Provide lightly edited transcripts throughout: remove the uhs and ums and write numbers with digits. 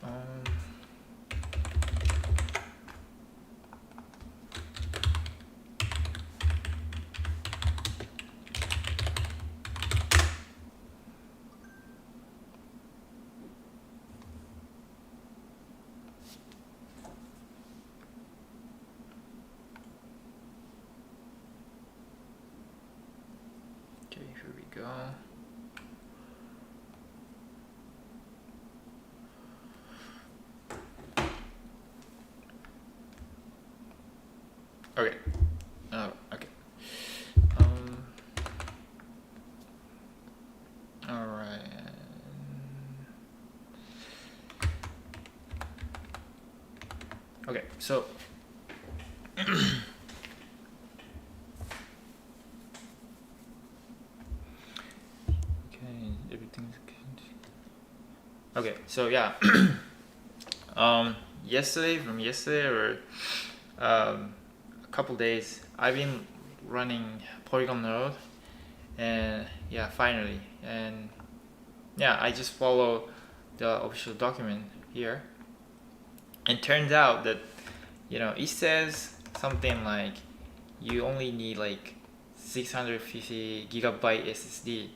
Um, okay, here we go. Okay. Oh, okay. Um, all right. Okay, so okay, everything's good. Okay, so yeah, from yesterday or a couple days, I've been running Polygon node, and yeah, finally, and yeah, I just follow the official document here, and turns out that it says something like you only need like 650 gigabyte SSD,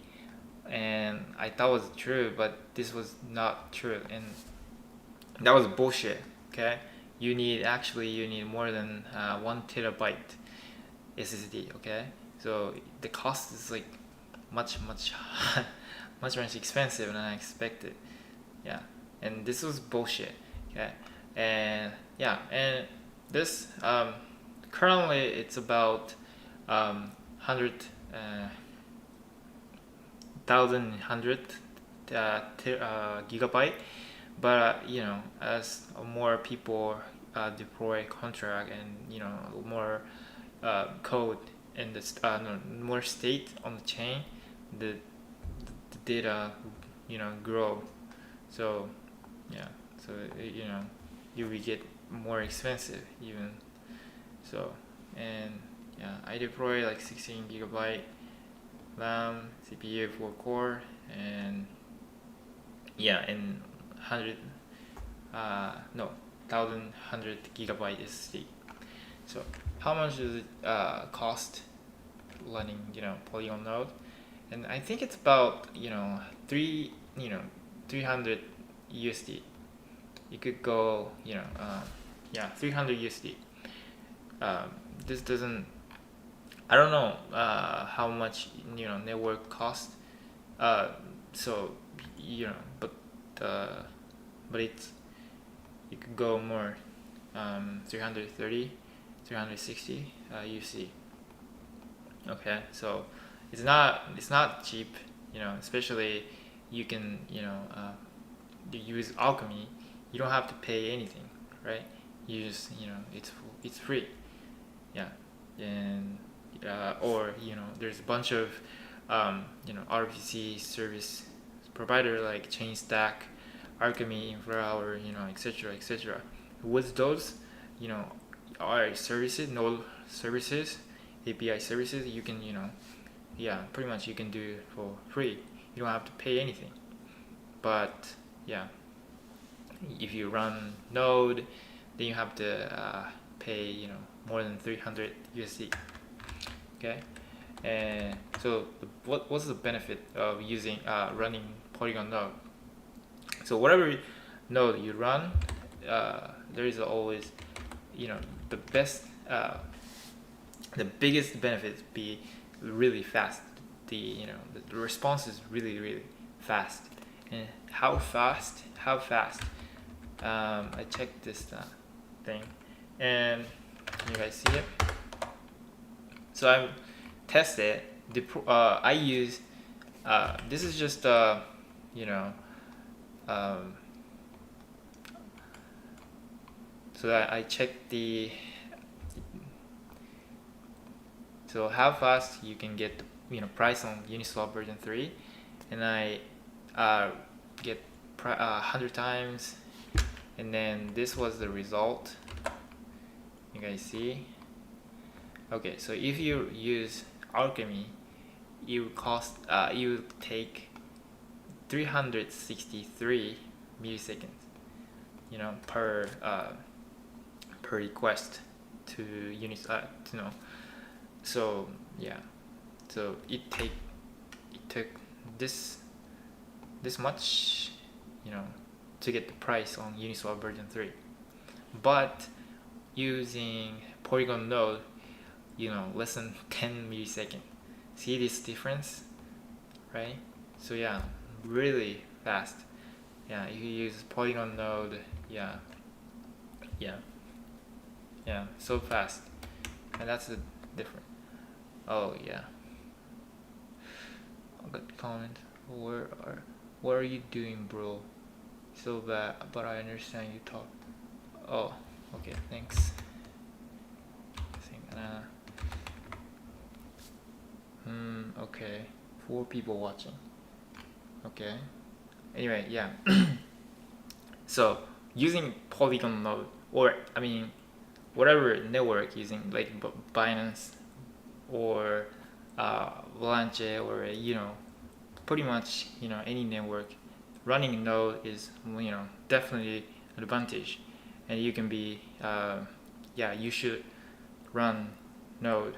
and I thought it was true, but this was not true, and that was bullshit. Okay, you need more than 1 terabyte SSD. Okay, so the cost is like much much expensive than I expected. Yeah, and this was bullshit. Okay, and yeah, and this currently it's about 100 100 gigabyte, but as more people deploy contract, and more code in this no, more state on the chain, the data grow. So yeah, so you will get more expensive even. So, and yeah, I deploy like 16 gigabyte RAM, CPU 4 core, and yeah, and 100 no 1100 gigabyte SSD. So how much does it cost running Polygon node? And I think it's about 300 USD. You could go yeah, 300 USD. This doesn't, I don't know how much network cost. So but it's, you could go more, 330, 360 UC. Okay, so it's not cheap, especially you can you use Alchemy. You don't have to pay anything, right? You just it's free. Yeah, and or there's a bunch of RPC service provider like ChainStack, Alchemy, Infra, or etc. etc. With those, you know, are services, node services, API services, you can yeah, pretty much you can do it for free. You don't have to pay anything. But yeah, if you run Node, then you have to pay more than 300 USD. Okay, and so what's the benefit of using running Polygon Node? So whatever node you run, there is always the best the biggest benefit be really fast. The response is really fast. And how fast I checked this thing, and can you guys see it? So I tested I use this is just um, so I checked so how fast you can get price on Uniswap version 3, and I get 100 times, and then this was the result. You guys see? Okay, so if you use Alchemy, you take 363 milliseconds. per request to Uniswap, So yeah, so it took this much, to get the price on Uniswap version 3. But using Polygon node, less than 10 milliseconds. See this difference, right? So yeah, really fast. Yeah, if you use Polygon node, yeah, so fast, and that's the difference. Oh yeah, I got comment. What are you doing, bro? So bad, but I understand you talk. Oh, okay, thanks. Okay, 4 people watching. Okay. Anyway, yeah. So using Polygon node, or whatever network using, like Binance or Valanche, or pretty much any network, running node is definitely an advantage, and you can be you should run node,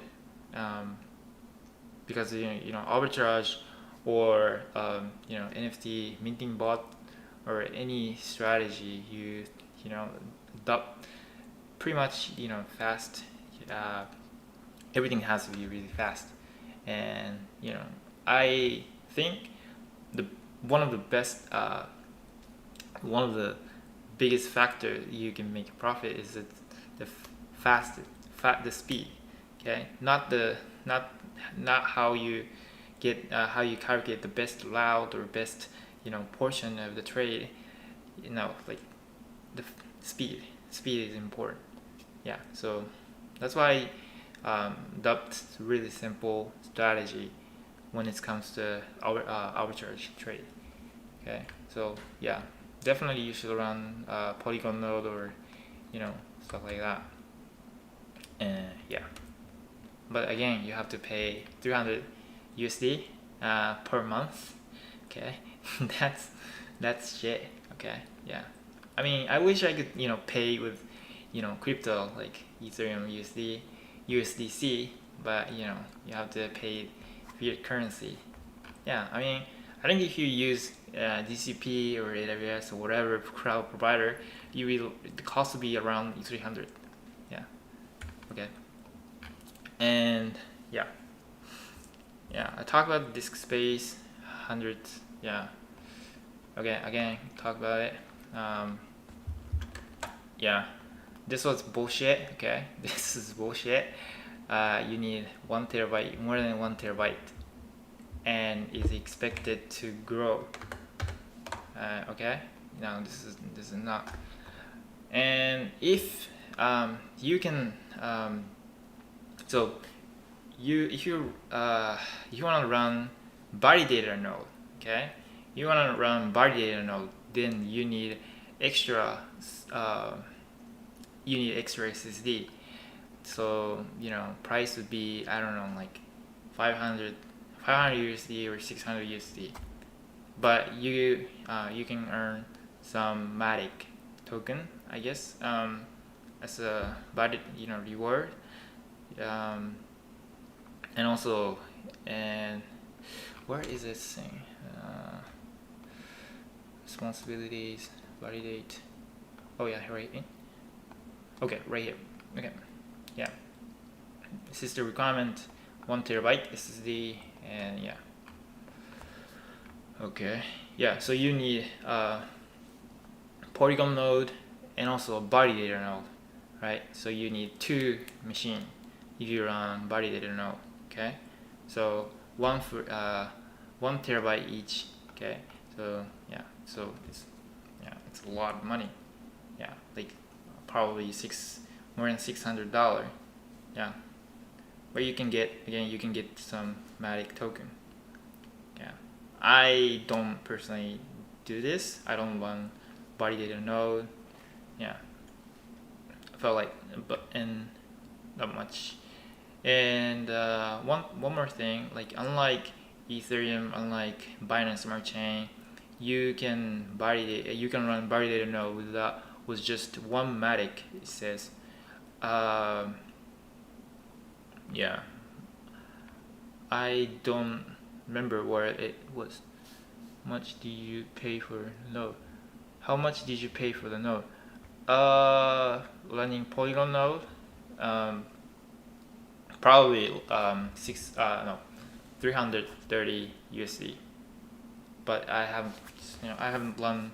because arbitrage or NFT minting bot or any strategy you adopt pretty much fast. Everything has to be really fast, and I think the one of the best one of the biggest factor you can make a profit is the the speed. Okay, not how you get how you calculate the best route or best portion of the trade. Like the speed is important. Yeah, so that's why that's really simple strategy when it comes to arbitrage trade. Okay, so yeah, definitely you should run Polygon node or stuff like that. And yeah, but again, you have to pay 300 USD per month. Okay, that's shit. Okay, yeah. I wish I could pay with crypto like Ethereum, USDC, but you have to pay fiat currency. Yeah, I think if you use DCP or AWS or whatever cloud provider, the cost will be around 300. Yeah. Okay. And yeah, I talk about disk space, hundreds. Yeah. Okay, again, talk about it. Yeah, this was bullshit. Okay, this is bullshit. You need 1 terabyte, more than 1 terabyte, and is expected to grow. Okay, no, this is not. And if you can, so if you want to run Validator node, okay, then you need extra SSD. So price would be, I don't know, like 500 USD or 600 USD. But you can earn some Matic token, I guess, as a reward. And also, and where is this thing? Responsibilities, validate. Oh yeah, right in. Okay, right here. Okay, yeah. This is the requirement: 1 terabyte SSD, and yeah. Okay, yeah. So you need Polygon node and also a Validator node, right? So you need 2 machines if you run Validator node. Okay, so 1 terabyte each. Okay, so yeah, so it's a lot of money. Yeah, like probably more than $600. Yeah, but you can get some Matic token. Yeah, I don't personally do this. I don't run Validator node. Yeah, I felt like, and not much. And one more thing, like unlike Ethereum, unlike Binance Smart Chain, you can run Validator node was just one matic. It says, yeah, I don't remember where it was. How much did you pay for the node? How much did you pay for the node? Running Polygon node, probably 330 USD. But I haven't run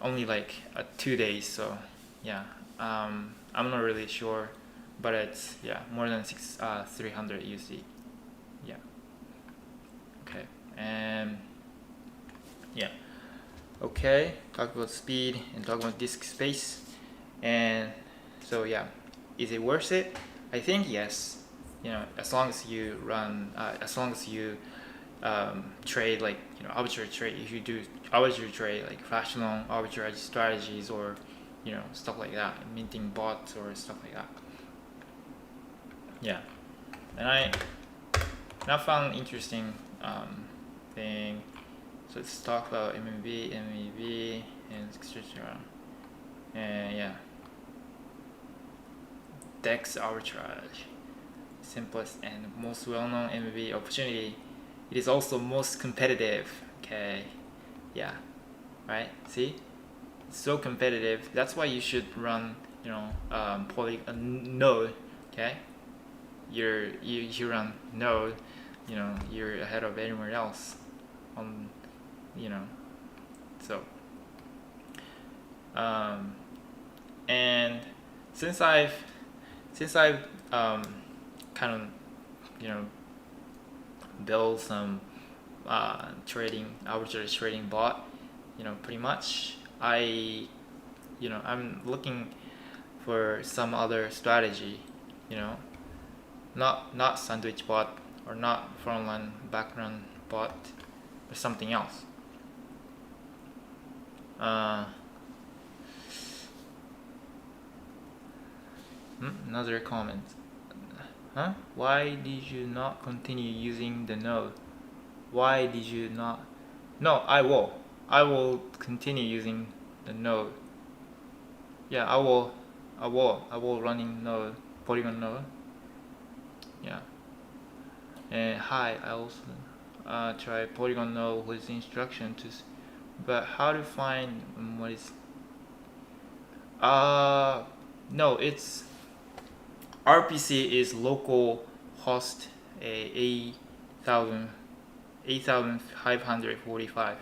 only like 2 days, so yeah, I'm not really sure, but it's more than 300 USD. Yeah. Okay. And yeah. Okay. Talk about speed and talk about disk space, and so yeah, is it worth it? I think yes. As long as you run, as long as you trade like arbitrary trade. If you do arbitrary trade like flash loan arbitrage strategies, or stuff like that, minting bots or stuff like that. Yeah, and I found interesting thing. So let's talk about MMV, and etc. And yeah, DEX arbitrage, simplest and most well-known MMV opportunity. It is also most competitive. Okay, yeah, right. See, it's so competitive. That's why you should run, Polygon node. Okay, you run node. You're ahead of anywhere else. So. And since I've kind of build some arbitrary trading bot, pretty much I'm looking for some other strategy, not sandwich bot or not front line background bot, but something else. Another comment. Huh? Why did you not continue using the node? Why did you not? No, I will. I will continue using the node. Yeah, I will running node, Polygon node. Yeah. And hi, I also try Polygon node with instruction to, but how to find what is? No, it's RPC is local host 8,545.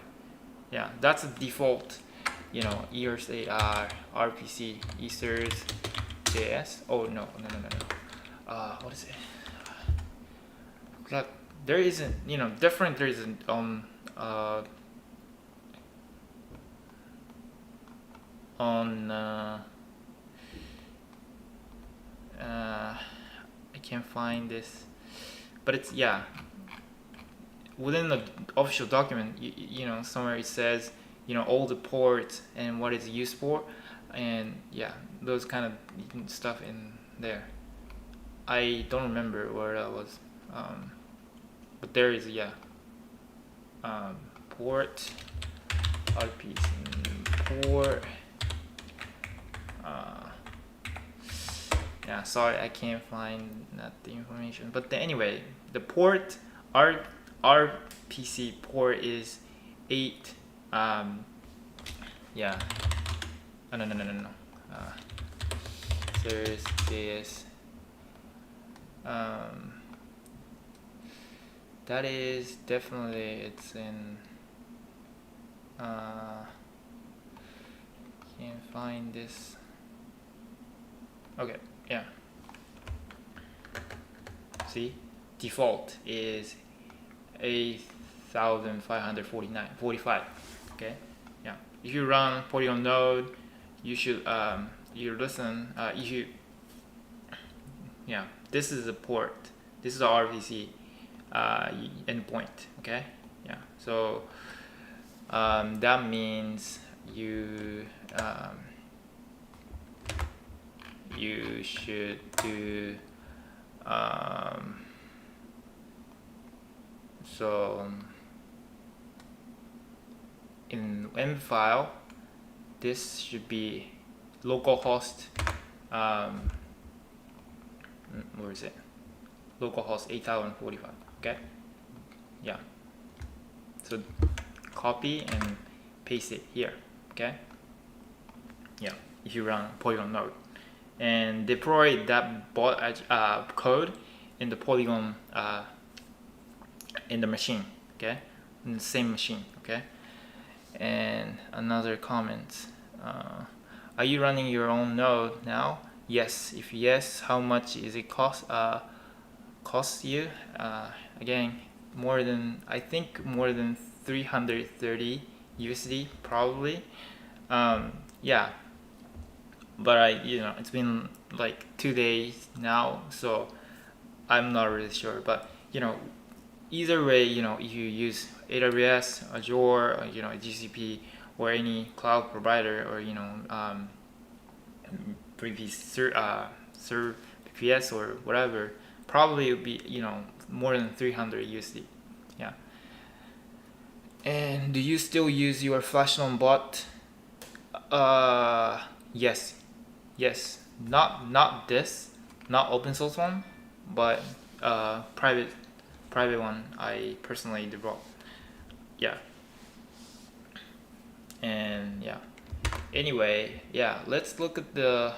Yeah, that's a default. ERS RPC Ethers JS. Oh no. What is it? There isn't. Different. There isn't I can't find this, but it's within the official document. Somewhere it says all the ports and what it's used for, and those kind of stuff in there. I don't remember where that was, but there is port RPC port. Sorry, I can't find the information. But anyway, the port RPC port is 8. No. There's this. That is definitely, it's in. Can't find this. Okay. Yeah. See, default is 8,545. Okay. Yeah. If you run Polygon node, you should you listen. This is the port. This is the RPC endpoint. Okay. Yeah. So that means you should do so in M file, this should be localhost, where is it? Localhost 8045. Okay, yeah. So copy and paste it here. Okay, yeah. If you run Polygon node and deploy that bot code in the Polygon in the machine. Okay, in the same machine. Okay. And another comment. Are you running your own node now? Yes. If yes, how much is it cost you? Again, I think more than 330 USD probably. Yeah, but it's been like 2 days now, so I'm not really sure. But either way, if you use AWS, Azure, or, GCP, or any cloud provider, or previous PPS or whatever, probably it would be more than 300 USD. Yeah. And do you still use your Flashloan bot? Yes. Not this, not open source one, but private one I personally developed. Yeah. And yeah. Anyway, yeah, let's look at the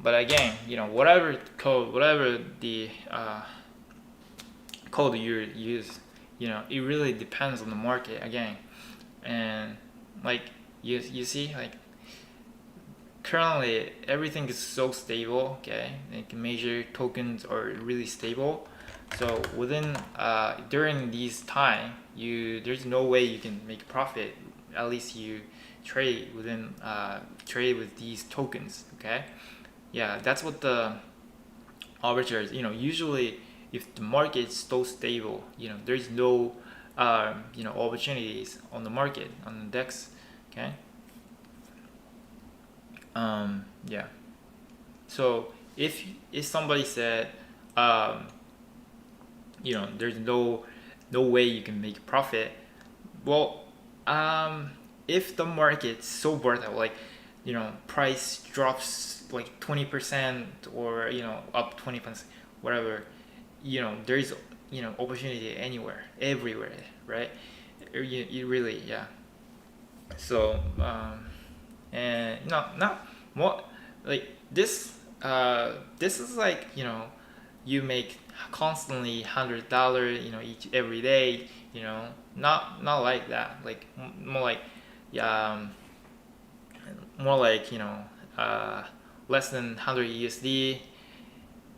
but again, whatever the code you use, it really depends on the market again. And like you see, like currently everything is so stable. Okay, like major tokens are really stable. So within during these time, there's no way you can make profit. At least you trade with these tokens. Okay, yeah, that's what the arbiters. Usually if the market is so stable, there's no opportunities on the market on the DEX. Okay. Yeah. So if somebody said there's no way you can make profit, well, if the market's so volatile, like price drops like 20% or up 20%, whatever, there's opportunity everywhere, right? You really, yeah. So and not more like this. This is like you make constantly $100 every day. Not like that. Like more like more like less than 100 USD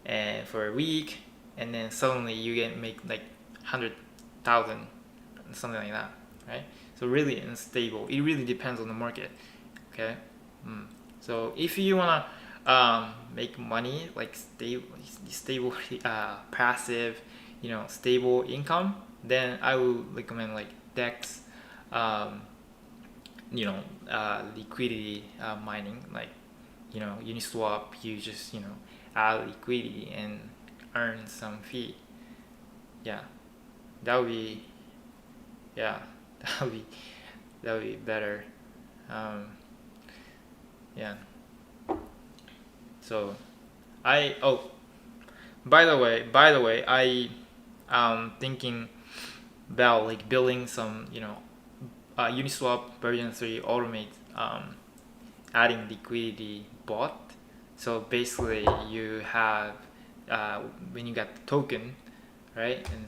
and for a week, and then suddenly you make like 100,000, something like that, right? So really unstable. It really depends on the market. Okay. So if you wanna make money, like stable passive, stable income, then I would recommend like DEX, liquidity mining, like Uniswap. You just add liquidity and earn some fee. Yeah, that would be yeah that would be better. Yeah. So by the way, I thinking about like building some Uniswap version 3 automate adding liquidity bot. So basically you have when you get the token, right, and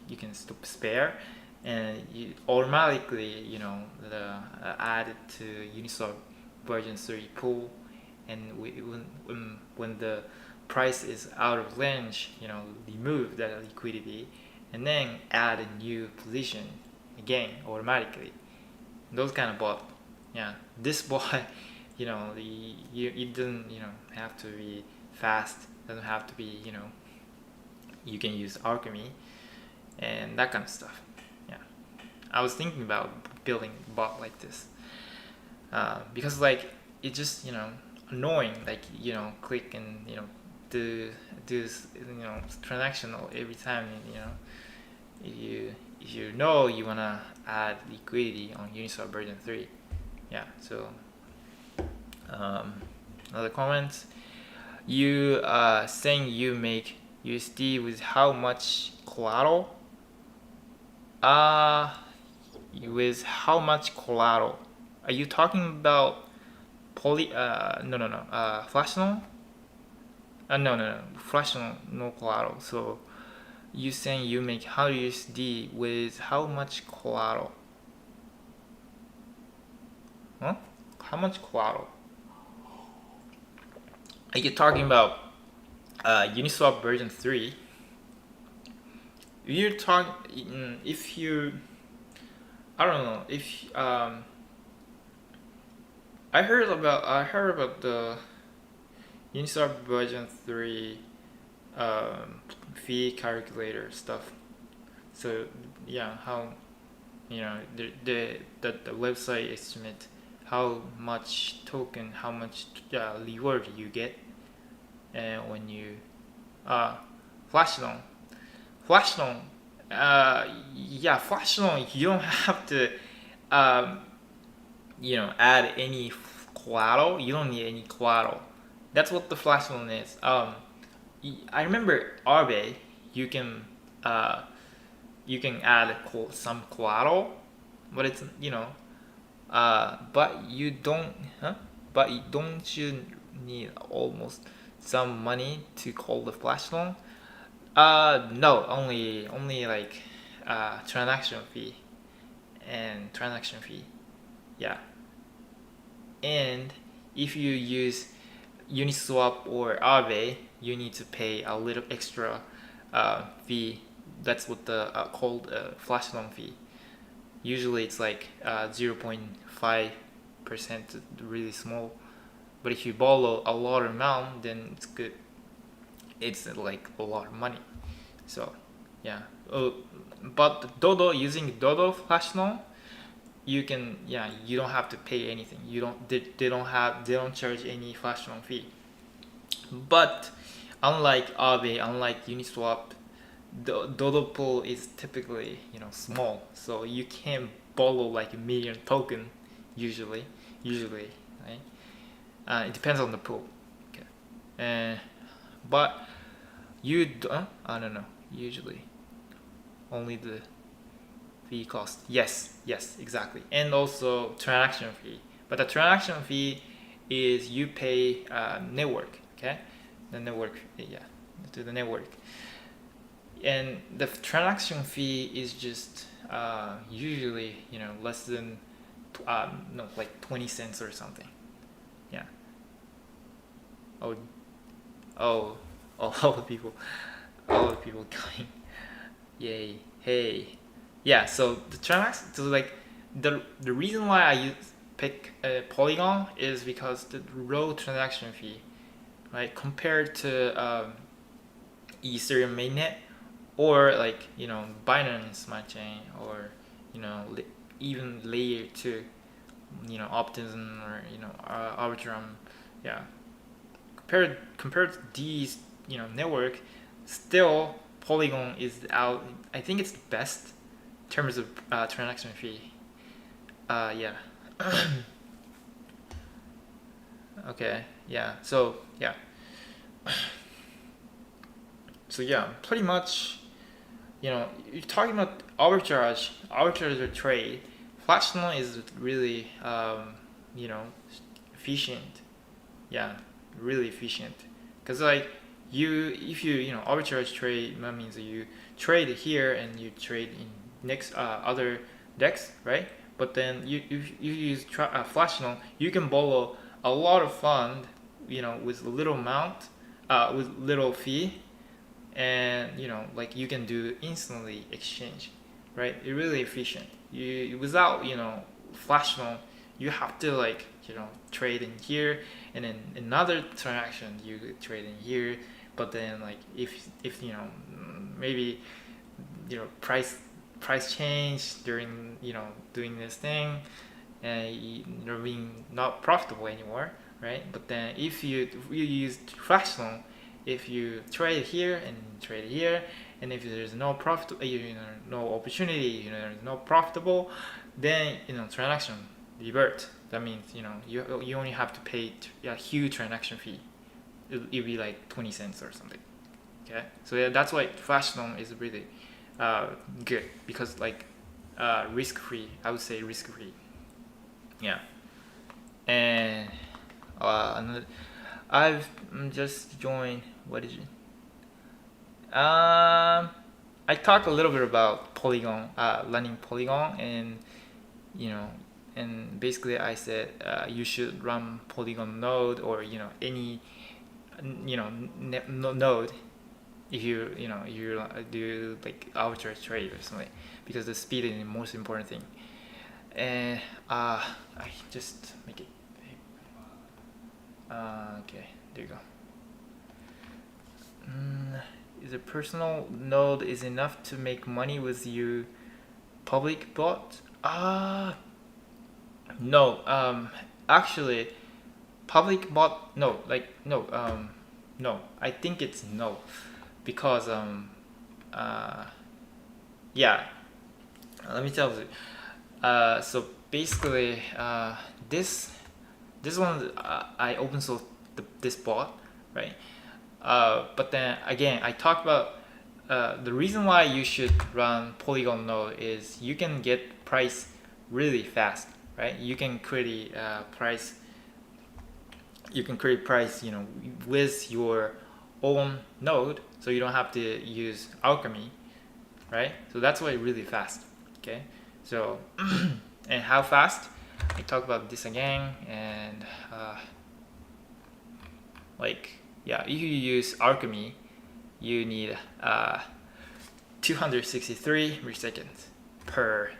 you can spare, and you automatically the add it to Uniswap version 3 pool, and when the price is out of range, remove that liquidity and then add a new position again automatically. Those kind of bot. Yeah, this bot it doesn't have to be fast, doesn't have to be you can use alchemy and that kind of stuff. Yeah, I was thinking about building a bot like this because like it just annoying, like click and do this transaction every time, if you wanna add liquidity on Uniswap version 3. Yeah, so another comment. You saying you make USD with how much collateral? With how much collateral? Are you talking about flash loan? No, flash loan, no collateral. So you saying you make how USD with how much collateral? Huh? How much collateral? Are you talking about Uniswap version 3? You're talking if you, I don't know if I heard about the Uniswap version 3 fee calculator stuff. So yeah, how the website estimate how much token, how much reward you get, and when you flash loan, flash loan, flash loan, you don't have to um, add any collateral. You don't need any collateral. That's what the flash loan is. I remember Arbe, you can uh, you can add some collateral, but it's but you don't, you need almost some money to call the flash loan? No, only like transaction fee and transaction fee. Yeah, and if you use Uniswap or Aave, you need to pay a little extra fee. That's what the called flash loan fee. Usually it's like 0.5%, really small. But if you borrow a lot of amount, then it's good. It's like a lot of money. So yeah. But Dodo, using Dodo flash loan, you can, you don't have to pay anything. You don't they don't charge any flash loan fee. But unlike Aave, unlike Uniswap, the Dodo pool is typically small, so you can't borrow like a million token usually. Right? It depends on the pool. Okay. But you don't. I don't know. Usually, only the fee cost. Yes, exactly, and also transaction fee. But the transaction fee is you pay network. Okay, the network. Yeah, to the network. And the transaction fee is just usually less than like 20 cents or something. Yeah. Oh, oh, all the people going, yay, hey. Yeah, so the transaction, so like the reason why I pick Polygon is because the low transaction fee, right, compared to Ethereum mainnet, or like Binance Smart Chain, or even layer 2, Optimism, or Arbitrum. Yeah, compared to these network, still Polygon is out. I think it's the best in terms of transaction fee. Yeah. Okay. Yeah. So yeah. So yeah, pretty much. You're talking about arbitrage or trade. Flash loan is really efficient. Yeah, really efficient. Cause like if you arbitrage trade, that means that you trade here and you trade in next other decks, right? But then you use flash loan, you can borrow a lot of fund, with little amount, with little fee, and like you can do instantly exchange, right? It's really efficient. You without flash loan, you have to like trade in here, and then another transaction you trade in here. But then like if maybe price change during doing this thing, and you're being not profitable anymore, right? But then if you use flash loan, if you trade here and trade here, and if there's no profit, no opportunity, there's no profitable, then transaction revert. That means you only have to pay a huge transaction fee. It'll be like 20 cents or something. Okay, so yeah, that's why flash loan is really good, because like risk free. I would say risk free. Yeah, and another, I've just joined. What is it? I talked a little bit about Polygon, learning Polygon, and and basically I said you should run Polygon node, or any node if you do like arbitrage trade or something, because the speed is the most important thing. And I just make it big. Okay, there you go. Is a personal node is enough to make money with your public bot? No. Actually, public bot, no. Like no. No. I think it's no, because yeah. Let me tell you. So basically, this one I open source this bot, right? But then again, I talked about the reason why you should run Polygon node is you can get price really fast, right? You can create price. You can create price, with your own node, so you don't have to use Alchemy, right? So that's why really fast. Okay, so and how fast? I talk about this again, and like yeah, if you use Alchemy, you need 263 milliseconds per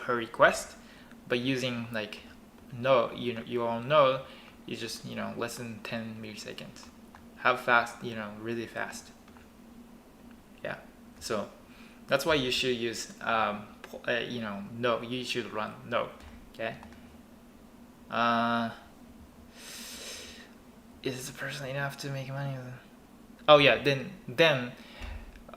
request, but using like your own node, you just less than 10 milliseconds. How fast? Really fast. Yeah, so that's why you should use node. You should run node. Okay. Is the person enough to make money? Oh yeah, then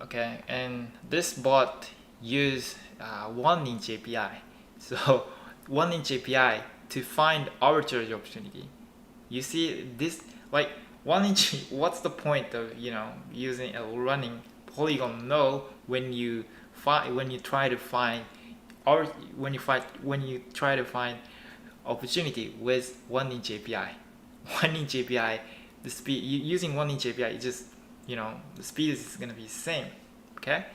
okay, and this bot use 1-inch API. So 1-inch API to find arbitrage opportunity. You see this, like 1-inch. What's the point of using running Polygon node when you try to find opportunity with 1-inch API? 1-inch API, the speed using 1-inch API, it just the speed is gonna be the same. Okay,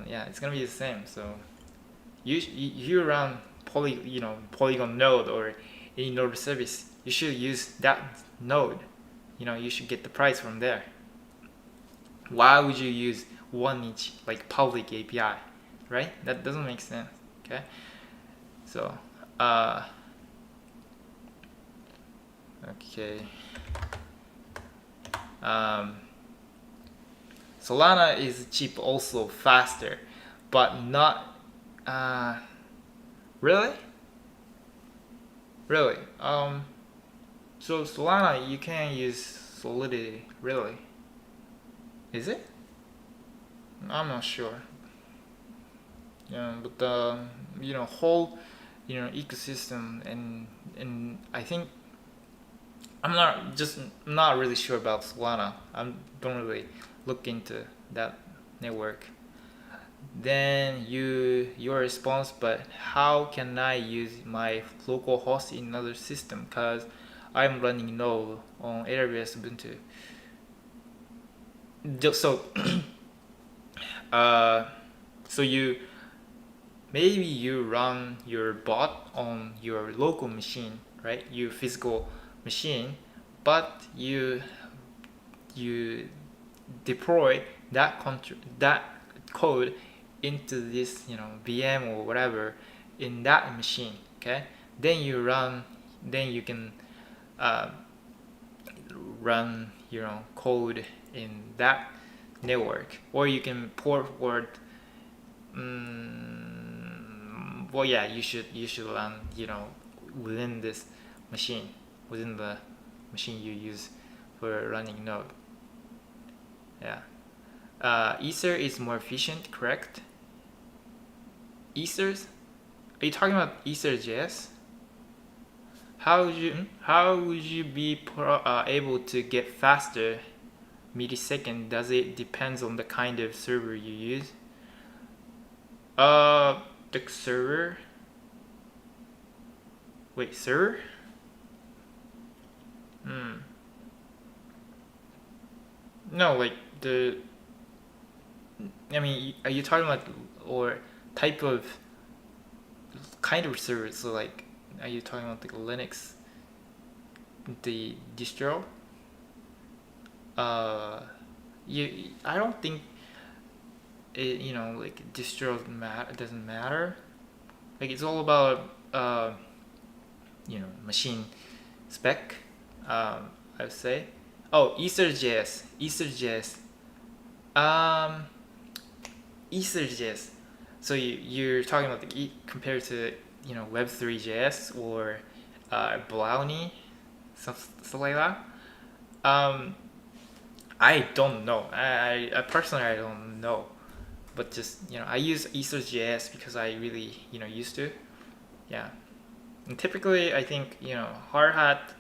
yeah, it's gonna be the same. So you run Polygon node or any node service, you should use that node. You should get the price from there. Why would you use 1-inch like public API, right? That doesn't make sense. Okay, so okay. Solana is cheap, also faster, but not really. So Solana, you can use Solidity, really? Is it? I'm not sure. Yeah, but the whole ecosystem, and I think I'm not really sure about Solana. I don't really look into that network. Then your response, but how can I use my local host in another system? Cause I'm running node on AWS Ubuntu. So so maybe you run your bot on your local machine, right? Your physical machine, but you deploy that code into this VM or whatever in that machine. Okay, then you can run code in that network, or you can port forward. Well, yeah, you should run within this machine, within the machine you use for running node. Yeah. Ether is more efficient, correct? Ethers? Are you talking about Ether.js? how would you be able to get faster millisecond? Does it depends on the kind of server you use? The server. Wait, server? No, like the. I mean, are you talking about or type of kind of server? So like, are you talking about the Linux, the distro? Uh, I don't think it. Like distro doesn't matter. Like it's all about machine spec. I would say. Oh, Ether.js. Ether.js. Um, Ether.js. So you're talking about compared to Web3.js or Brownie, stuff like that. Um, I don't know. I personally I don't know, but just I use Ether.js because I really used to. Yeah, and typically I think hard hat.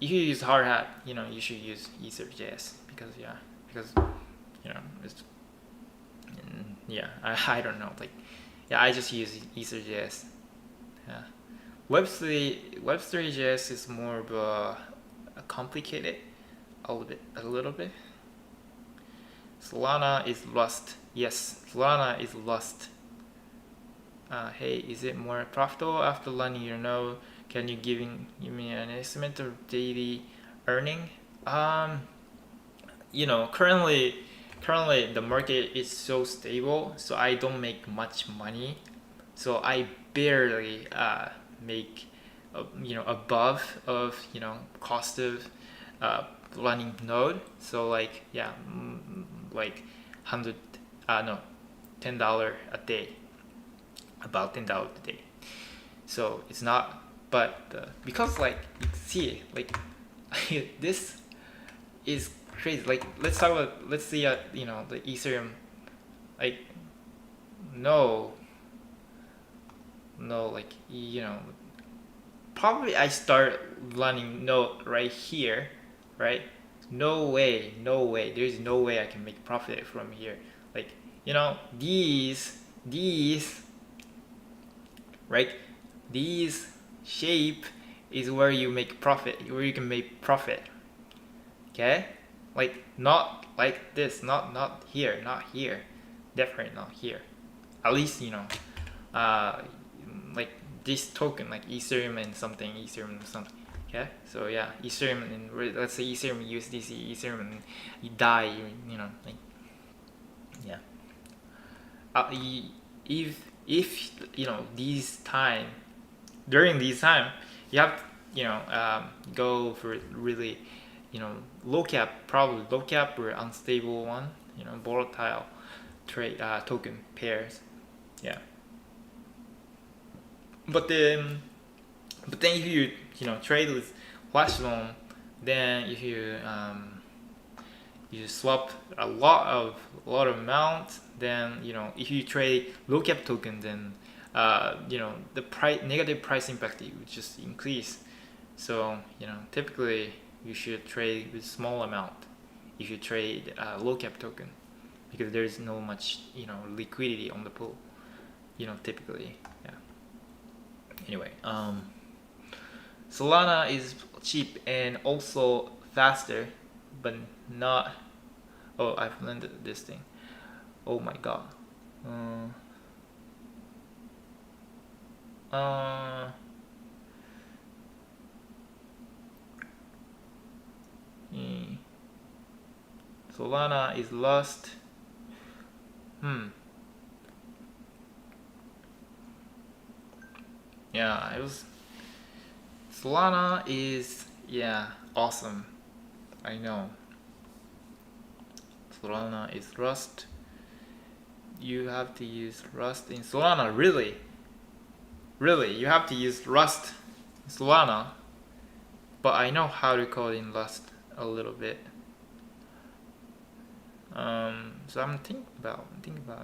If you use hard hat, you should use Ether.js because it's yeah I don't know like yeah I just use Ether.js. Yeah, Web3.js is more of a complicated a little bit. Solana is Rust. Yes, Solana is Rust. Hey, is it more profitable after learning your node? Can you give me an estimate of daily earning? Currently the market is so stable, so I don't make much money. So I barely make above of cost of running node. So like yeah, like 100 no $10 a day, about $10 a day. So it's not, but because like you see like this is crazy. Like let's see the Ethereum, like no like probably I start running node right here, right? No way, there's no way I can make profit from here. Like these right, these shape is where you make profit, where you can make profit. Okay, like not like this, not here, definitely not here. At least uh like this token, like Ethereum and something. Okay, so yeah, Ethereum and let's say Ethereum USDC, Ethereum and you die, like yeah. Uh, if these time during these time you have to, go for really probably low cap or unstable one, volatile trade token pairs. Yeah, but then if you trade with flash loan, then if you swap a lot of amount, then if you trade low cap token, then the negative price impact would just increase. So typically you should trade with small amount if you trade low cap token, because there's no much liquidity on the pool, typically. Yeah, anyway, Solana is cheap and also faster, but not. Oh, I've blended this thing. Oh my god. Uh, Solana is lost. Yeah, it was. Solana is awesome. I know. Solana is Rust. You have to use Rust in Solana. Really, you have to use Rust in Solana. But I know how to code in Rust a little bit. So I'm thinking about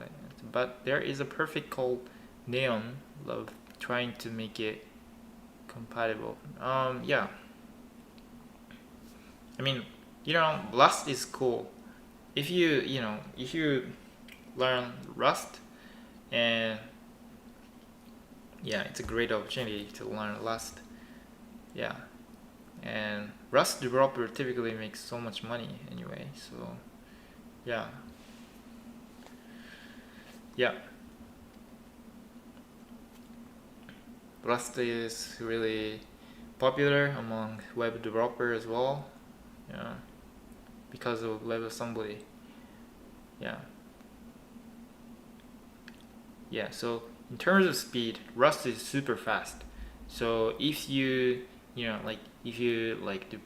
it. But there is a perfect code Neon love trying to make it compatible. Yeah. I mean, Rust is cool. If you learn Rust, and yeah, it's a great opportunity to learn Rust. Yeah, and Rust developer typically makes so much money anyway. So yeah, yeah, Rust is really popular among web developers as well. Yeah, because of WebAssembly. Yeah, yeah. So in terms of speed, Rust is super fast. So if you like to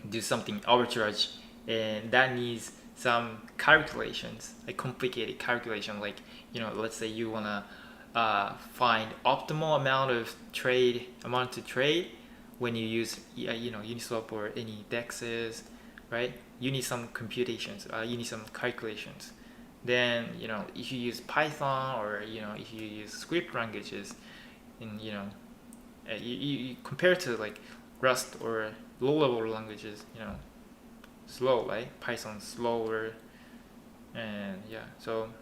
do something arbitrage, and that needs some calculations, like complicated calculation, like let's say you wanna find optimal amount to trade when you use Uniswap or any dexes, right? You need some computations, you need some calculations. Then if you use Python, or if you use script languages, and you compare to like Rust or low level languages, slow, right? Python's slower, and yeah, so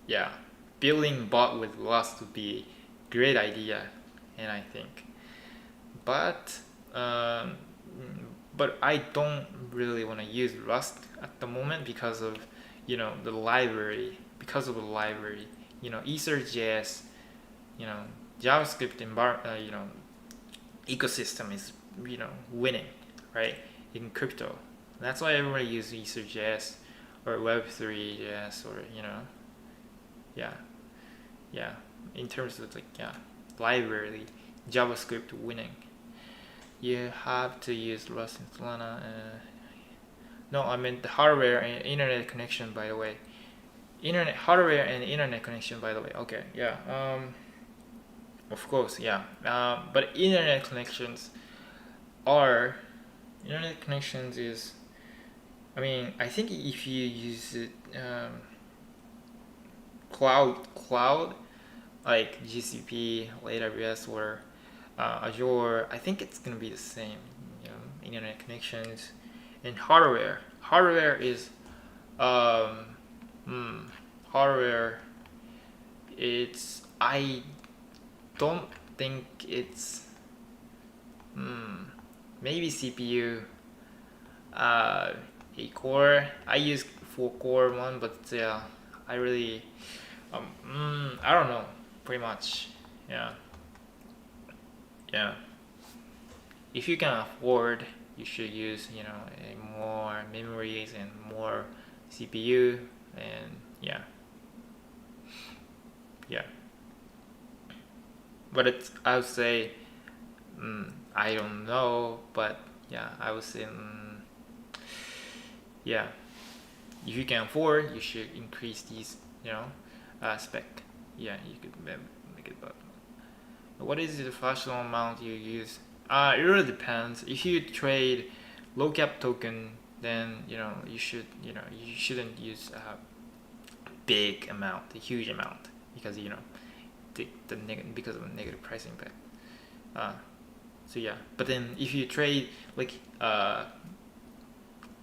yeah, building bot with Rust would be a great idea, and I think, but um, but I don't really want to use Rust at the moment because of the library, Ether.js, you know JavaScript ecosystem is winning, right, in crypto. That's why everybody uses Ether.js or Web3.js, or yeah, yeah. In terms of library, JavaScript winning. You have to use Rust and Solana. No, I meant the hardware and internet connection, by the way. Hardware and internet connection, by the way. Okay, yeah. Of course, yeah. But are internet connections is. I mean, I think if you use it, cloud like GCP, AWS, or Azure, I think it's gonna be the same. Internet connections and hardware. Um, hardware. It's I don't think it's maybe CPU. A core. I use 4 core one, but yeah, I really I don't know. Pretty much, yeah, yeah. If you can afford, you should use more memories and more CPU, and yeah, yeah. But I would say I don't know, but yeah, I would say yeah. If you can afford, you should increase these spec. Yeah, you could make it. But what is the fractional amount you use? It really depends. If you trade low cap token, then you shouldn't use a big amount, a huge amount, because because of the negative price impact. So yeah, but then if you trade like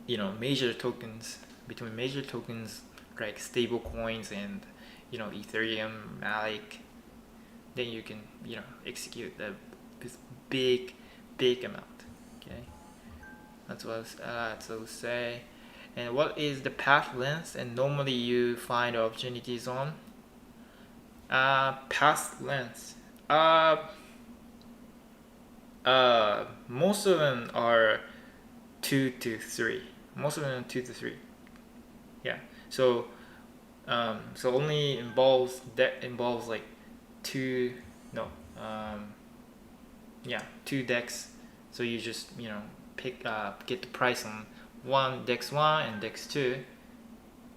major tokens, between major tokens like stable coins and Ethereum, Malik, then you can execute this big amount. Okay, that's what I would say. And what is the path length? And normally you find opportunities on path length. Most of them are 2 to 3. Most of them are 2 to 3. Yeah. So only involves like two no yeah, 2 DEX. So you just get the price on DEX 1 and DEX 2,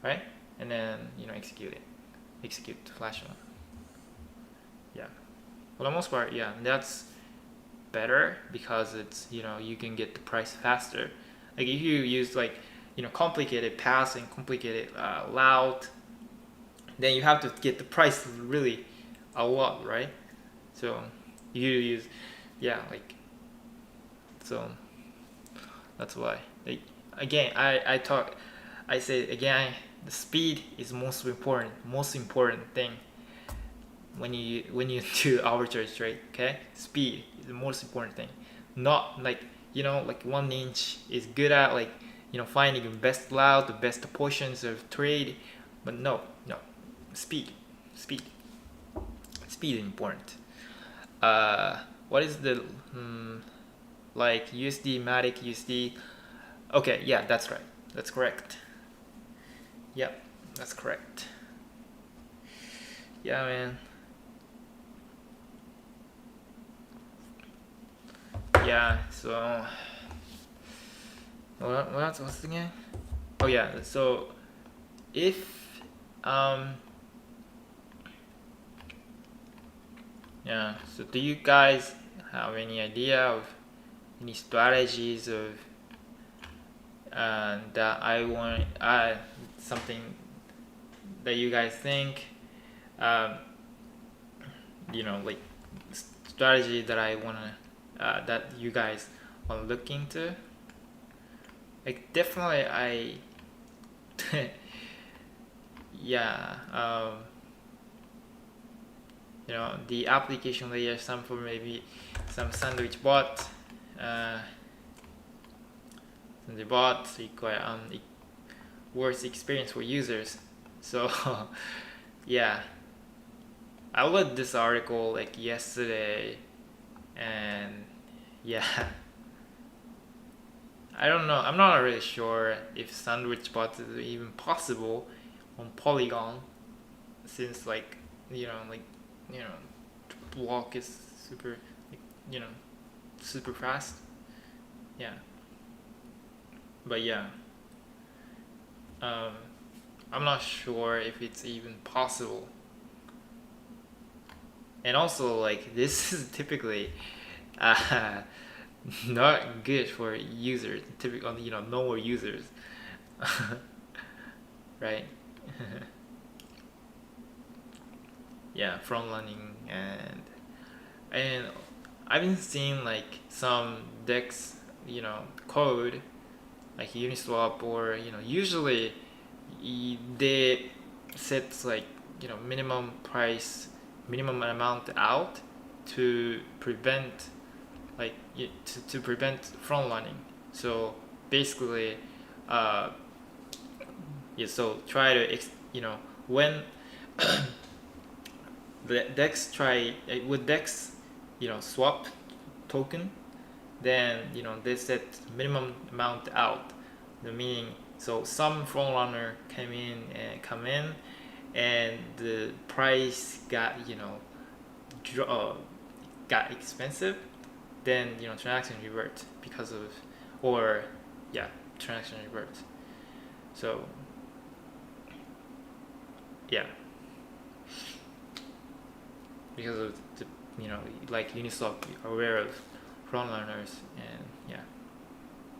right? And then execute the flash one. Yeah, for the most part, yeah, that's better because it's you can get the price faster. Like if you use complicated paths and complicated route, then you have to get the price really a lot, right? So you use, yeah, like, so that's why. Like, again, I say again, the speed is most important thing when you do arbitrary trade. Okay, speed is the most important thing. Not like, like 1inch is good at, like, finding the best route, the best portions of trade, but no, speed, speed, speed is important. What is the like USD, Matic, USD? Okay, yeah, that's right. That's correct. Yep, that's correct. Yeah, man. Yeah, so what else was the game? Oh yeah, so if yeah, so do you guys have any idea of any strategies of that I want something that you guys think um, like strategy that I wanna that you guys want to look into? Like, definitely I yeah, the application layer, some for maybe some sandwich bot, the bot require worse experience for users. So yeah, I read this article like yesterday, and yeah, I don't know. I'm not really sure if sandwich bot is even possible on Polygon, since like like you know block is super, like, super fast. Yeah, but yeah, um, I'm not sure if it's even possible. And also, like, this is typically uh, not good for users, typical, normal users, right? Yeah, front running, and I've been seeing like some decks, code like Uniswap, or usually they set like minimum price, minimum amount out to prevent like to prevent front running. So basically, uh, yeah. So try to when the Dex try with Dex, swap token, then they set minimum amount out. The meaning, so some front runner come in, and the price got got expensive, then transaction revert because of, or yeah, transaction revert. So yeah, because of the like Uniswap are aware of front runners, and yeah,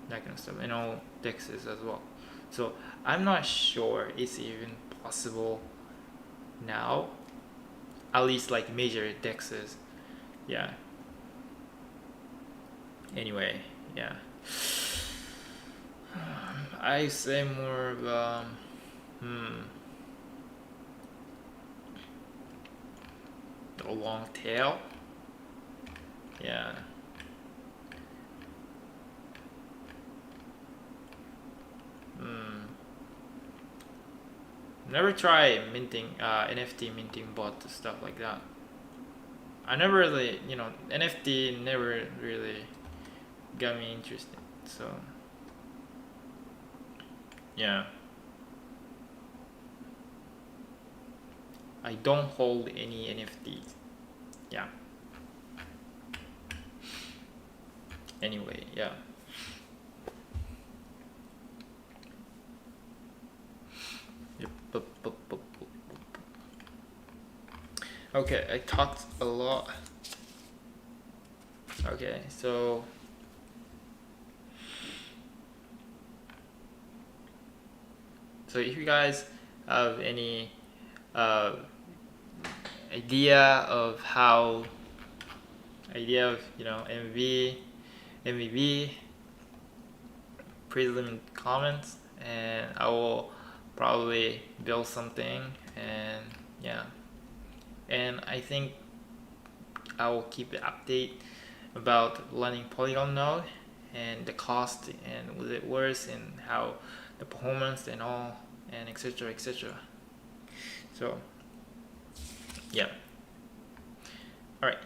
that kind of stuff, and all dexes as well. So I'm not sure it's even possible now, at least like major dexes. Yeah, anyway, yeah. I say more of a long tail. Yeah. Never try minting NFT minting bot stuff like that. I never really, NFT never really got me interested. So yeah, I don't hold any NFTs. Yeah. Anyway, yeah. Yep. Okay, I talked a lot. Okay, so if you guys have any idea of MVP, please leave in comments, and I will probably build something. And yeah, and I think I will keep an update about learning Polygon node and the cost and what it works and how the performance and all, and etc. So yeah, all right.